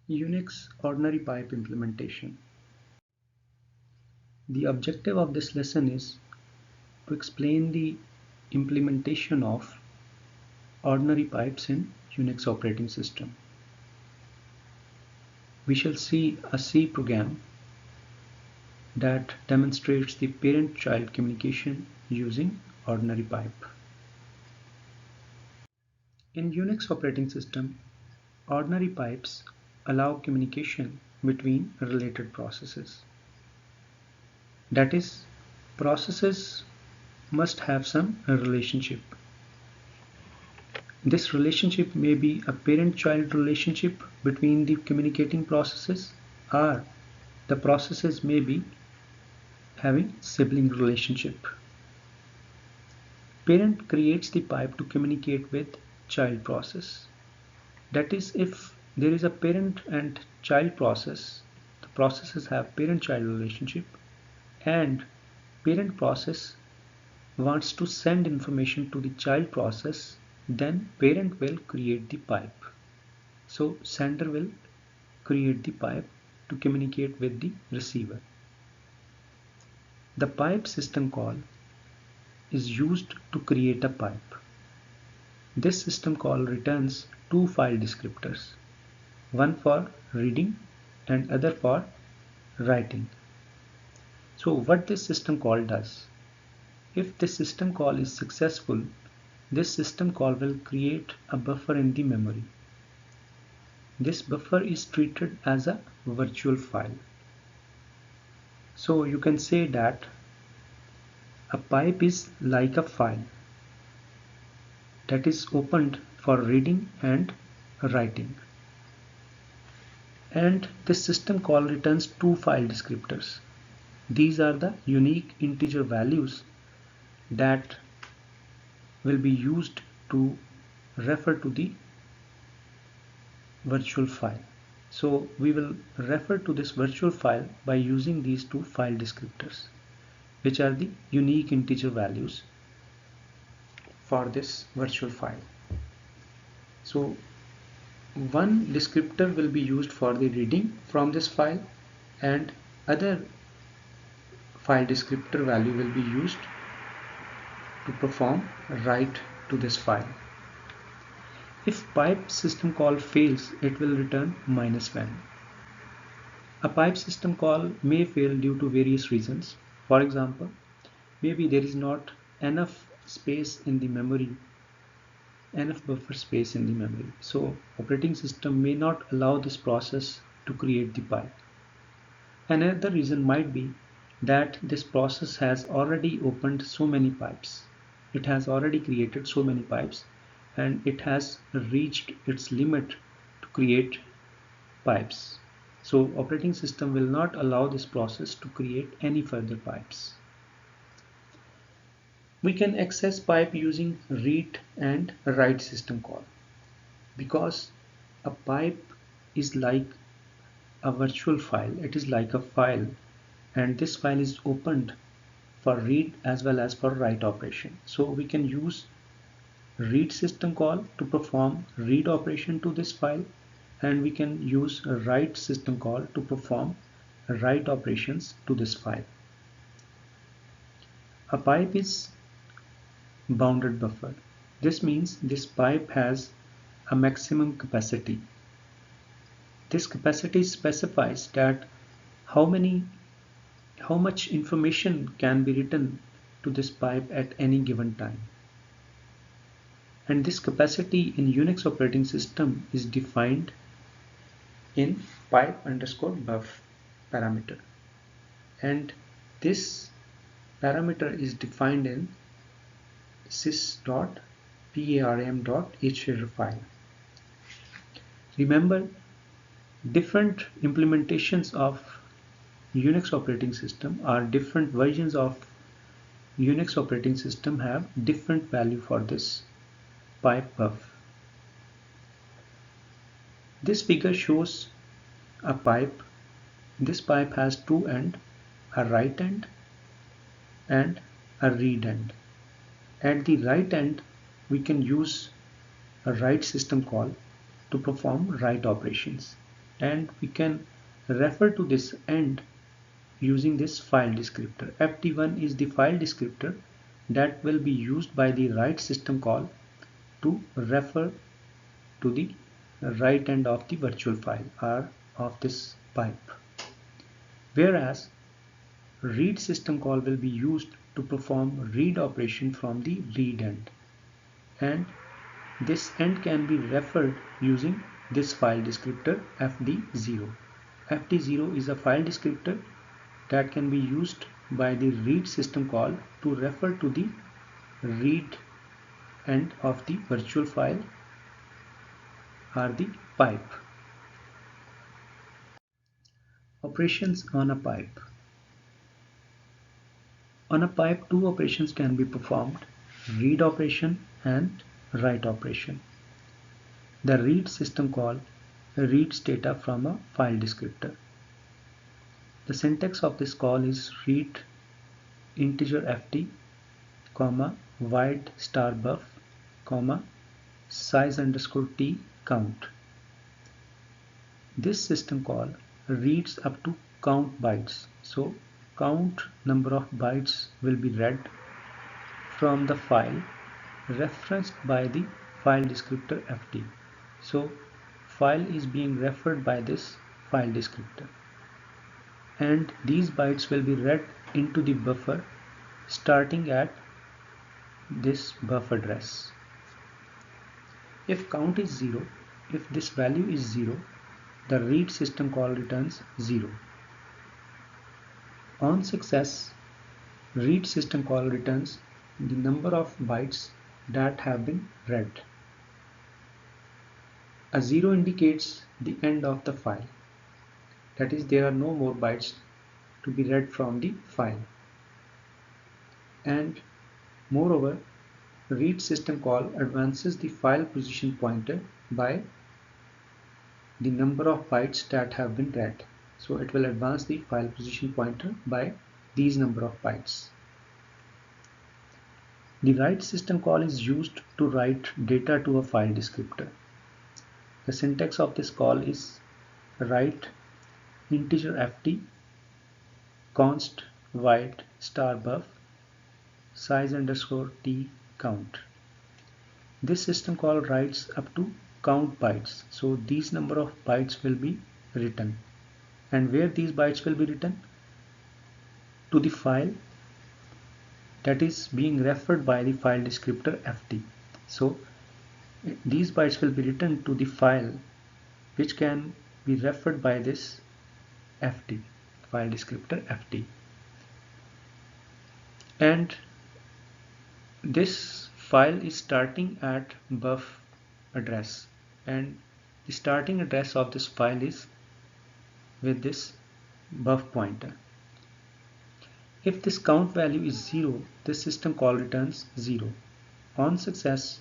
Unix ordinary pipe implementation. The objective of this lesson is to explain the implementation of ordinary pipes in Unix operating system. We shall see a C program that demonstrates the parent-child communication using ordinary pipe. In Unix operating system, ordinary pipes allow communication between related processes. That is, processes must have some relationship. This relationship may be a parent-child relationship between the communicating processes, or the processes may be having sibling relationship. Parent creates the pipe to communicate with child process. That is, if there is a parent and child process, the processes have parent-child relationship, and parent process wants to send information to the child process, then parent will create the pipe. So sender will create the pipe to communicate with the receiver. The pipe system call is used to create a pipe. This system call returns two file descriptors, one for reading and other for writing. So what this system call does? If this system call is successful, this system call will create a buffer in the memory. This buffer is treated as a virtual file. So you can say that a pipe is like a file that is opened for reading and writing. And this system call returns two file descriptors. These are the unique integer values that will be used to refer to the virtual file. So we will refer to this virtual file by using these two file descriptors, which are the unique integer values for this virtual file. So one descriptor will be used for the reading from this file, and other file descriptor value will be used to perform write to this file. If pipe system call fails, it will return -1. A pipe system call may fail due to various reasons. For example, maybe there is not enough space in the memory, enough buffer space in the memory. So operating system may not allow this process to create the pipe. Another reason might be that this process has already opened so many pipes. It has already created so many pipes, and it has reached its limit to create pipes. So operating system will not allow this process to create any further pipes. We can access pipe using read and write system call. Because a pipe is like a virtual file, it is like a file, and this file is opened for read as well as for write operation. So we can use read system call to perform read operation to this file, and we can use a write system call to perform write operations to this file. A pipe is bounded buffer. This means this pipe has a maximum capacity. This capacity specifies that how much information can be written to this pipe at any given time. And this capacity in Unix operating system is defined in pipe_buff parameter, and this parameter is defined in sys.parm.hheader file. Remember, different implementations of Unix operating system or different versions of Unix operating system have different value for this pipe buff. This figure shows a pipe. This pipe has two ends, a write end and a read end. At the right end, we can use a write system call to perform write operations. and we can refer to this end using this file descriptor. ft1 is the file descriptor that will be used by the write system call to refer to the right end of the virtual file or of this pipe, whereas read system call will be used to perform read operation from the read end, and this end can be referred using this file descriptor fd0. fd0 is a file descriptor that can be used by the read system call to refer to the read end of the virtual file or the pipe. Operations on a pipe. On a pipe, two operations can be performed: read operation and write operation. The read system call reads data from a file descriptor. The syntax of this call is read integer ft, comma, void star buff, comma, size underscore t count. This system call reads up to count bytes. So count number of bytes will be read from the file referenced by the file descriptor ft. So file is being referred by this file descriptor, and these bytes will be read into the buffer starting at this buffer address. If count is 0, if this value is 0, the read system call returns 0. On success, read system call returns the number of bytes that have been read. A 0 indicates the end of the file. That is, there are no more bytes to be read from the file. And moreover, read system call advances the file position pointer by the number of bytes that have been read. So it will advance the file position pointer by these number of bytes. The write system call is used to write data to a file descriptor. The syntax of this call is write integer ft, const void star buff, size underscore t count. This system call writes up to count bytes. So these number of bytes will be written. And where these bytes will be written? To the file that is being referred by the file descriptor ft. So these bytes will be written to the file which can be referred by this ft, file descriptor ft. And this file is starting at buff address, and the starting address of this file is with this buff pointer. If this count value is 0, this system call returns 0. On success,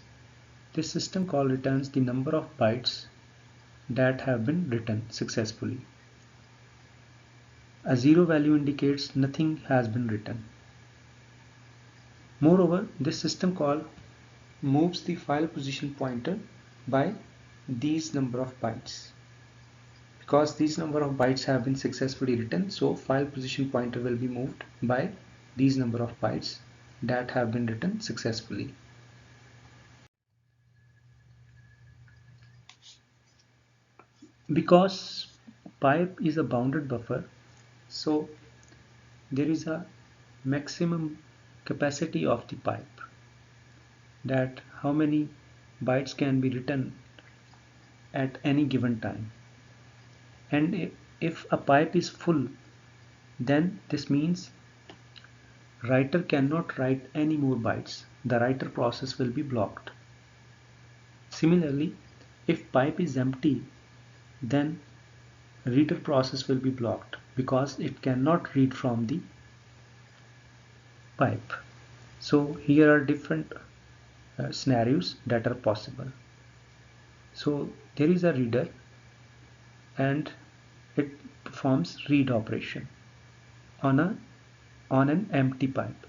this system call returns the number of bytes that have been written successfully. A 0 value indicates nothing has been written. Moreover, this system call moves the file position pointer by these number of bytes. Because these number of bytes have been successfully written, so file position pointer will be moved by these number of bytes that have been written successfully. Because pipe is a bounded buffer, so there is a maximum capacity of the pipe, that how many bytes can be written at any given time. And if a pipe is full, then this means writer cannot write any more bytes. The writer process will be blocked. Similarly, if pipe is empty, then reader process will be blocked because it cannot read from the pipe. So here are different scenarios that are possible. So there is a reader and it performs read operation on an empty pipe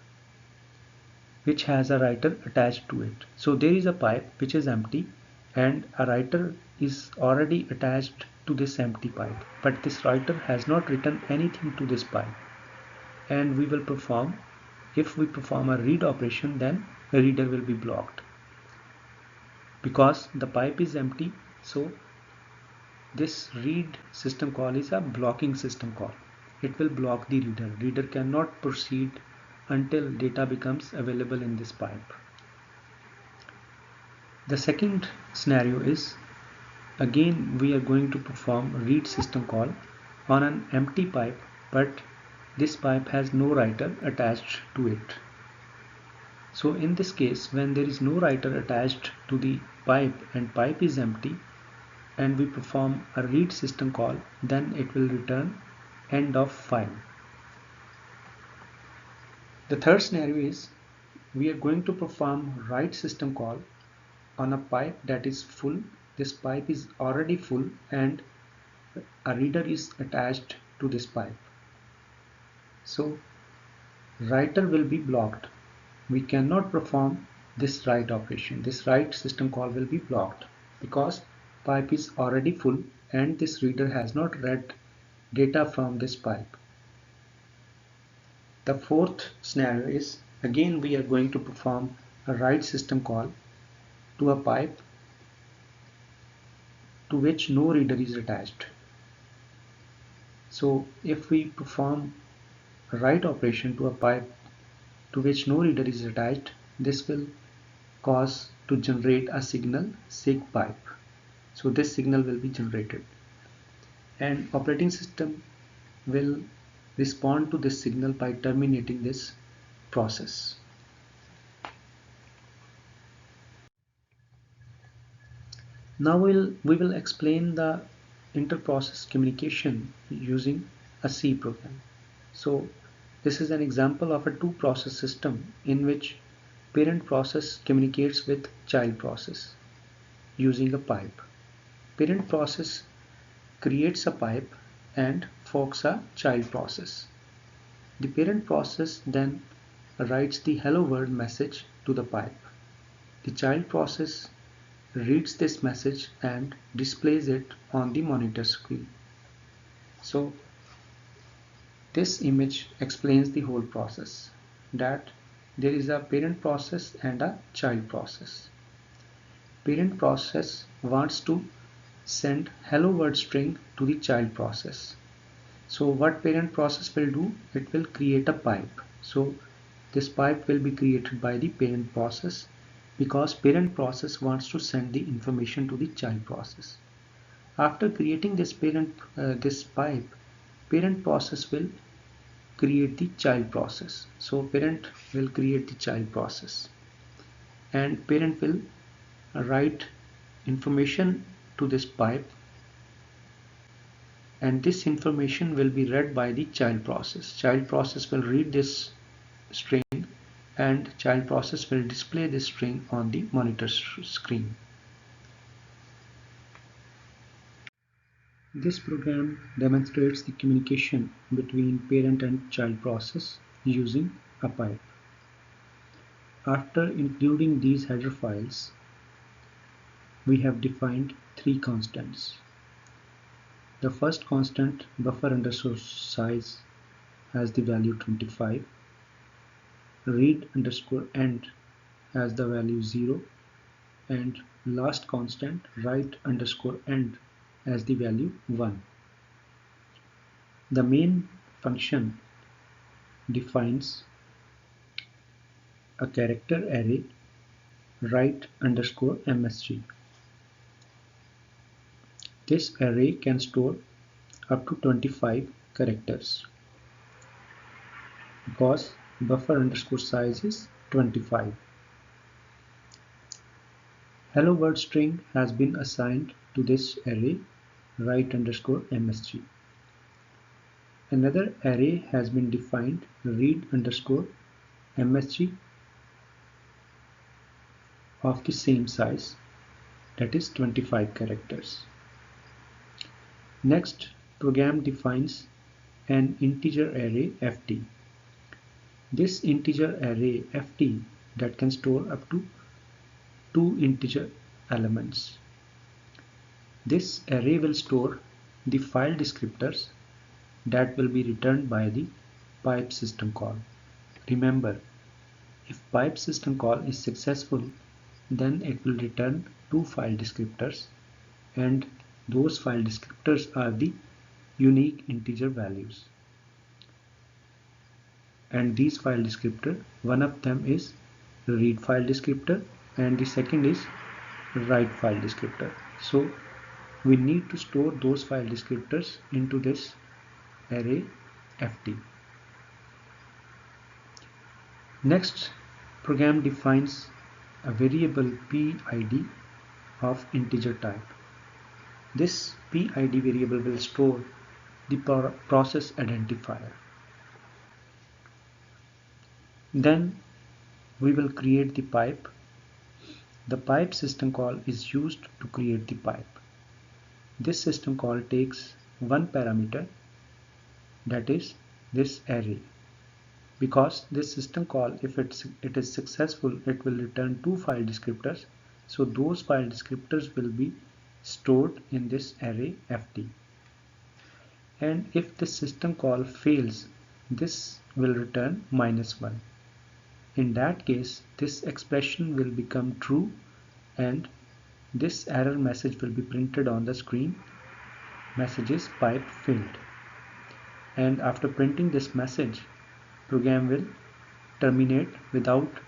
which has a writer attached to it. So there is a pipe which is empty and a writer is already attached to this empty pipe, but this writer has not written anything to this pipe. And we will perform, if we perform a read operation, then the reader will be blocked. Because the pipe is empty, so this read system call is a blocking system call. It will block the reader. Reader cannot proceed until data becomes available in this pipe. The second scenario is, again we are going to perform a read system call on an empty pipe, but this pipe has no writer attached to it. So in this case, when there is no writer attached to the pipe and pipe is empty, and we perform a read system call, then it will return end of file. The third scenario is, we are going to perform write system call on a pipe that is full. This pipe is already full and a reader is attached to this pipe. So writer will be blocked. We cannot perform this write operation. This write system call will be blocked because pipe is already full and this reader has not read data from this pipe. The fourth scenario is, again we are going to perform a write system call to a pipe to which no reader is attached. So if we perform a write operation to a pipe to which no reader is attached, this will cause to generate a signal SIG pipe. So this signal will be generated and operating system will respond to this signal by terminating this process. Now we will explain the inter-process communication using a C program. So this is an example of a two-process system in which parent process communicates with child process using a pipe. Parent process creates a pipe and forks a child process. The parent process then writes the hello world message to the pipe. The child process reads this message and displays it on the monitor screen. So this image explains the whole process, that there is a parent process and a child process. Parent process wants to send hello world string to the child process. So what parent process will do? It will create a pipe. So this pipe will be created by the parent process because parent process wants to send the information to the child process. After creating this pipe, parent process will create the child process. So parent will create the child process and parent will write information to this pipe, and this information will be read by the child process. Child process will read this string and child process will display this string on the monitor screen. This program demonstrates the communication between parent and child process using a pipe. After including these header files, we have defined three constants. The first constant, buffer underscore size, has the value 25. Read underscore end has the value 0, and last constant, write underscore end, has the value 1. The main function defines a character array write underscore msg. This array can store up to 25 characters because buffer underscore size is 25. Hello world string has been assigned to this array write underscore msg. Another array has been defined read underscore msg of the same size, that is 25 characters. Next, program defines an integer array ft. This integer array ft that can store up to 2 integer elements. This array will store the file descriptors that will be returned by the pipe system call. Remember, if pipe system call is successful, then it will return two file descriptors, and those file descriptors are the unique integer values. And these file descriptor, one of them is read file descriptor and the second is write file descriptor. So we need to store those file descriptors into this array ft. Next, program defines a variable PID of integer type. This PID variable will store the process identifier. Then we will create the pipe. The pipe system call is used to create the pipe. This system call takes one parameter, that is this array. Because this system call, if it is successful, it will return two file descriptors. So those file descriptors will be stored in this array ft. And if the system call fails, this will return -1. In that case, this expression will become true and this error message will be printed on the screen. Messages pipe failed. And after printing this message, program will terminate without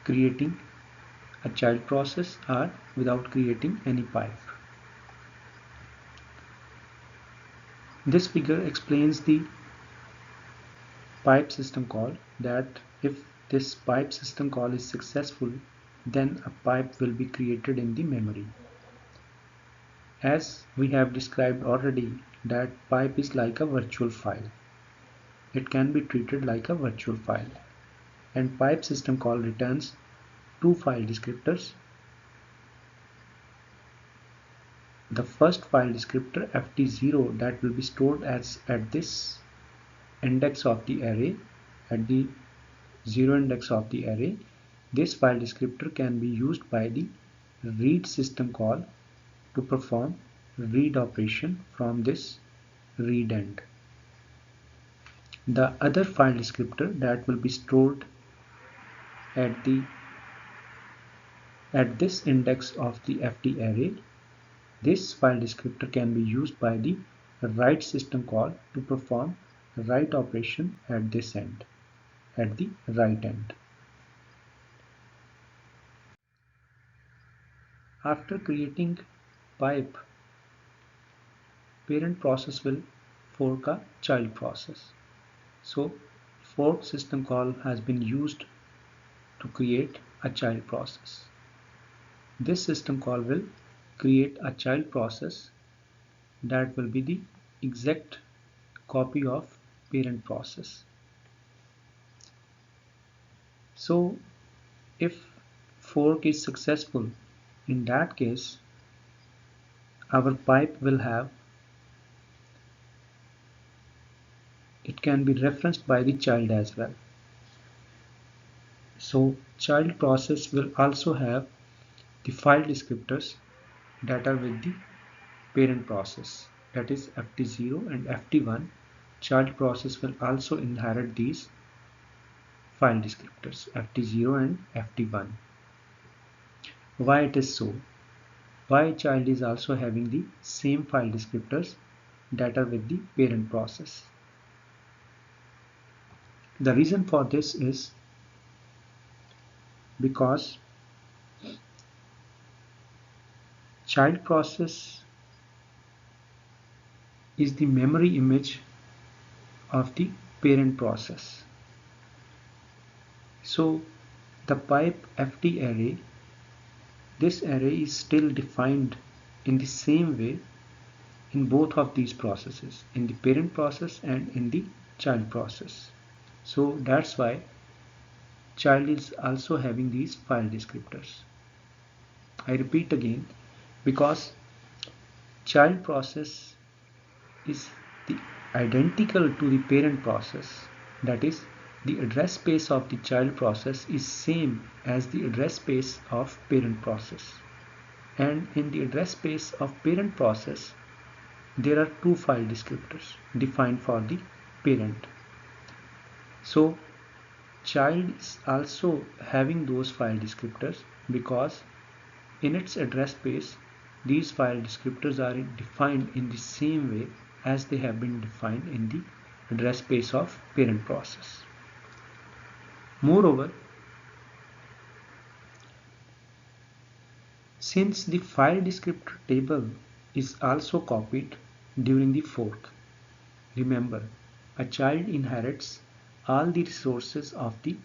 creating a child process or without creating any pipe. This figure explains the pipe system call, that if this pipe system call is successful, then a pipe will be created in the memory. As we have described already, that pipe is like a virtual file. It can be treated like a virtual file, and pipe system call returns two file descriptors. The first file descriptor ft0, that will be stored as at this index of the array, at the 0 index of the array. This file descriptor can be used by the read system call to perform read operation from this read end. The other file descriptor that will be stored at this index of the ft array, this file descriptor can be used by the write system call to perform write operation at this end, at the right end. After creating pipe, parent process will fork a child process. So fork system call has been used to create a child process. This system call will create a child process that will be the exact copy of parent process. So if fork is successful, in that case our pipe will have, it can be referenced by the child as well. So child process will also have the file descriptors that are with the parent process, that is ft0 and ft1. Child process will also inherit these file descriptors ft0 and ft1. Why it is so? Why child is also having the same file descriptors that are with the parent process? The reason for this is because child process is the memory image of the parent process. So the pipe ft array, this array is still defined in the same way in both of these processes, in the parent process and in the child process. So that's why child is also having these file descriptors. I repeat again, because child process is identical to the parent process, that is, the address space of the child process is same as the address space of parent process, and in the address space of parent process there are two file descriptors defined for the parent. So child is also having those file descriptors because in its address space these file descriptors are defined in the same way as they have been defined in the address space of parent process. Moreover, since the file descriptor table is also copied during the fork, remember, a child inherits all the resources of the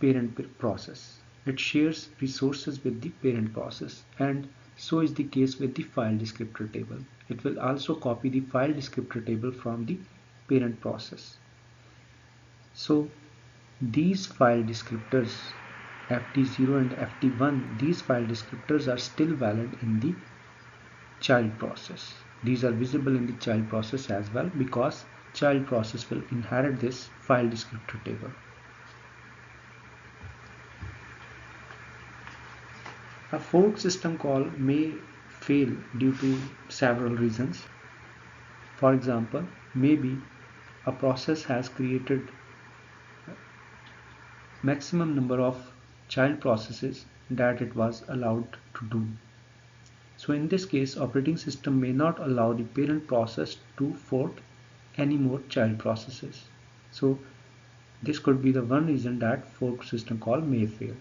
parent process. It shares resources with the parent process, and so is the case with the file descriptor table. It will also copy the file descriptor table from the parent process. So these file descriptors ft0 and ft1, these file descriptors are still valid in the child process. These are visible in the child process as well because child process will inherit this file descriptor table. A fork system call may fail due to several reasons. For example, maybe a process has created maximum number of child processes that it was allowed to do. So in this case, operating system may not allow the parent process to fork any more child processes. So this could be the one reason that fork system call may fail.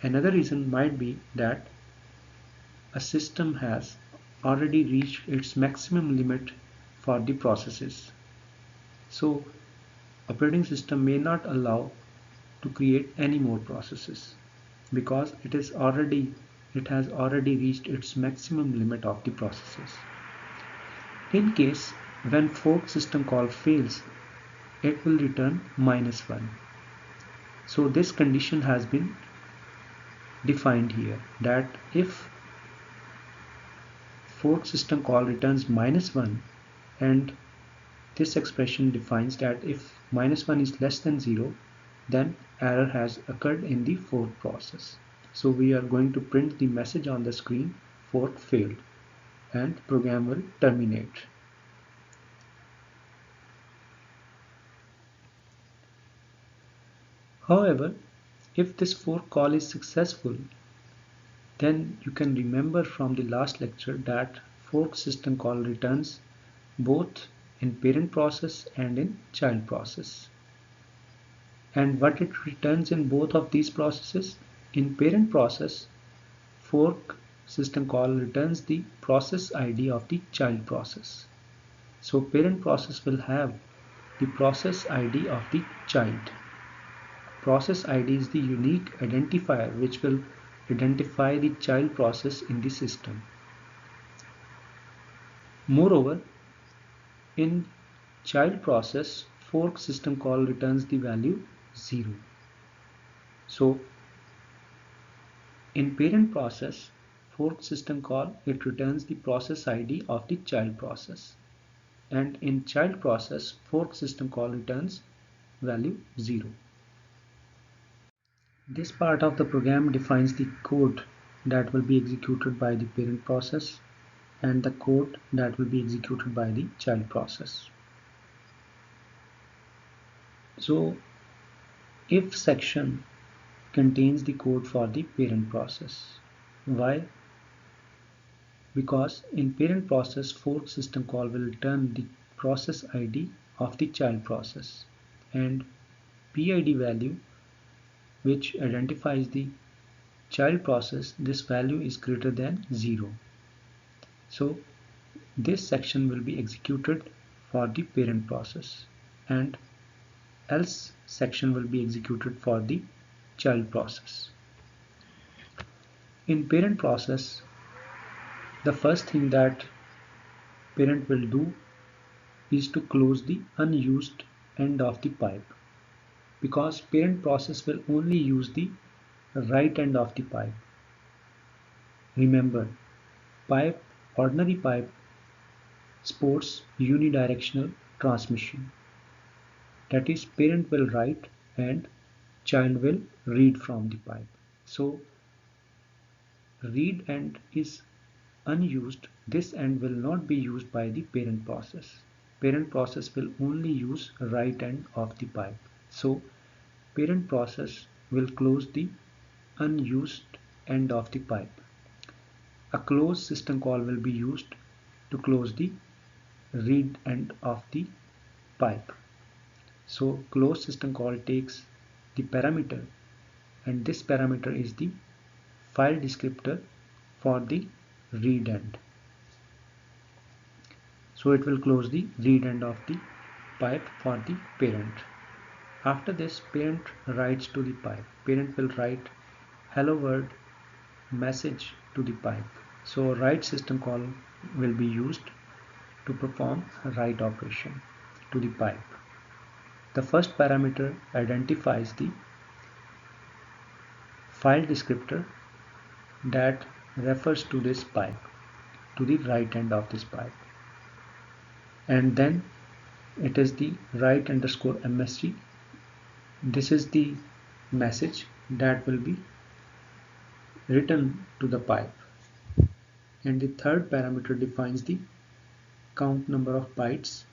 Another reason might be that a system has already reached its maximum limit for the processes. So operating system may not allow to create any more processes because it has already reached its maximum limit of the processes. In case when fork system call fails, it will return -1. So this condition has been defined here, that if fork system call returns -1, and this expression defines that if -1 is less than 0, then error has occurred in the fork process. So we are going to print the message on the screen, fork failed, and program will terminate. However, if this fork call is successful, then you can remember from the last lecture that fork system call returns both in parent process and in child process. And what it returns in both of these processes? In parent process, fork system call returns the process ID of the child process. So parent process will have the process ID of the child. Process ID is the unique identifier which will identify the child process in the system. Moreover, in child process, fork system call returns the value 0. So in parent process, fork system call, it returns the process ID of the child process. And in child process, fork system call returns value 0. This part of the program defines the code that will be executed by the parent process and the code that will be executed by the child process. So if section contains the code for the parent process. Why? Because in parent process, fork system call will return the process ID of the child process, and PID value, which identifies the child process, this value is greater than 0. So this section will be executed for the parent process, and else section will be executed for the child process. In parent process, the first thing that parent will do is to close the unused end of the pipe, because parent process will only use the right end of the pipe. Remember, pipe, ordinary pipe supports unidirectional transmission. That is, parent will write and child will read from the pipe. So read end is unused, this end will not be used by the parent process. Parent process will only use right end of the pipe. So parent process will close the unused end of the pipe. A close system call will be used to close the read end of the pipe. So close system call takes the parameter, and this parameter is the file descriptor for the read end. So it will close the read end of the pipe for the parent. After this, parent writes to the pipe. Parent will write hello world message to the pipe. So write system call will be used to perform write operation to the pipe. The first parameter identifies the file descriptor that refers to this pipe, to the right end of this pipe, and then it is the write underscore MSG. This is the message that will be written to the pipe, and the third parameter defines the count number of bytes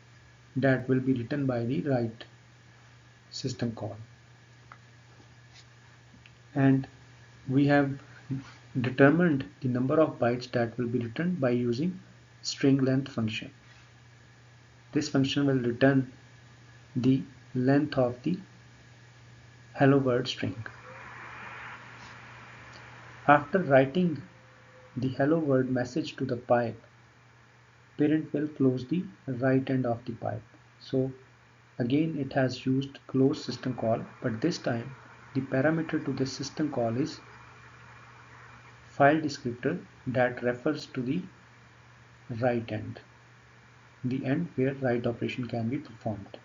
that will be written by the write system call. And we have determined the number of bytes that will be written by using string length function. This function will return the length of the hello world string. After writing the hello world message to the pipe, parent will close the right end of the pipe. So again it has used close system call, but this time the parameter to this system call is file descriptor that refers to the right end, the end where write operation can be performed.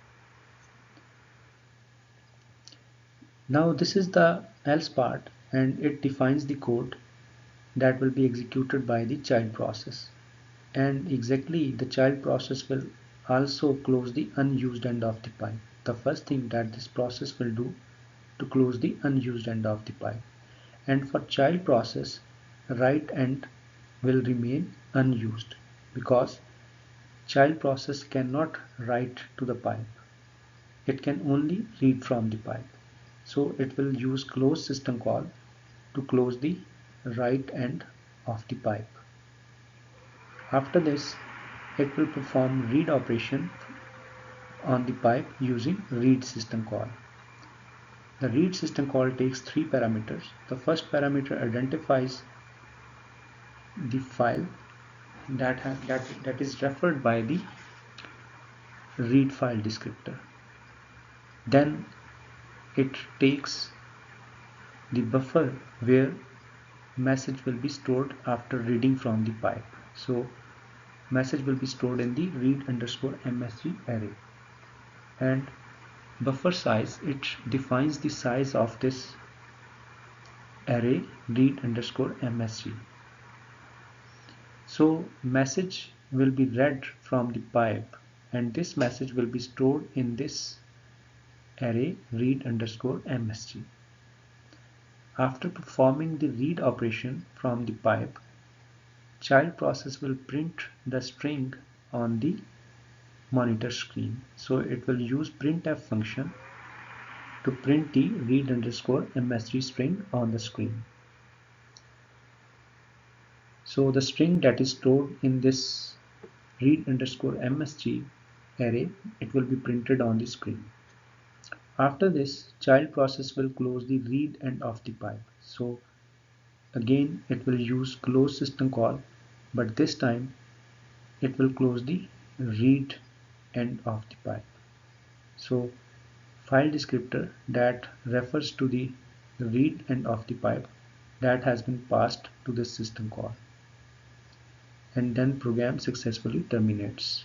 Now this is the else part, and it defines the code that will be executed by the child process, and exactly the child process will also close the unused end of the pipe. The first thing that this process will do to close the unused end of the pipe, and for child process right end will remain unused because child process cannot write to the pipe, it can only read from the pipe. So it will use close system call to close the right end of the pipe. After this, it will perform read operation on the pipe using read system call. The read system call takes three parameters. The first parameter identifies the file that is referred by the read file descriptor. Then it takes the buffer where message will be stored after reading from the pipe. So message will be stored in the read underscore MSG array, and buffer size, it defines the size of this array read underscore MSG. So message will be read from the pipe, and this message will be stored in this array read underscore MSG. After performing the read operation from the pipe, child process will print the string on the monitor screen. So it will use printf function to print the read underscore MSG string on the screen. So the string that is stored in this read underscore MSG array, it will be printed on the screen. After this, child process will close the read end of the pipe. So again it will use close system call, but this time it will close the read end of the pipe. So file descriptor that refers to the read end of the pipe that has been passed to this system call, and then program successfully terminates.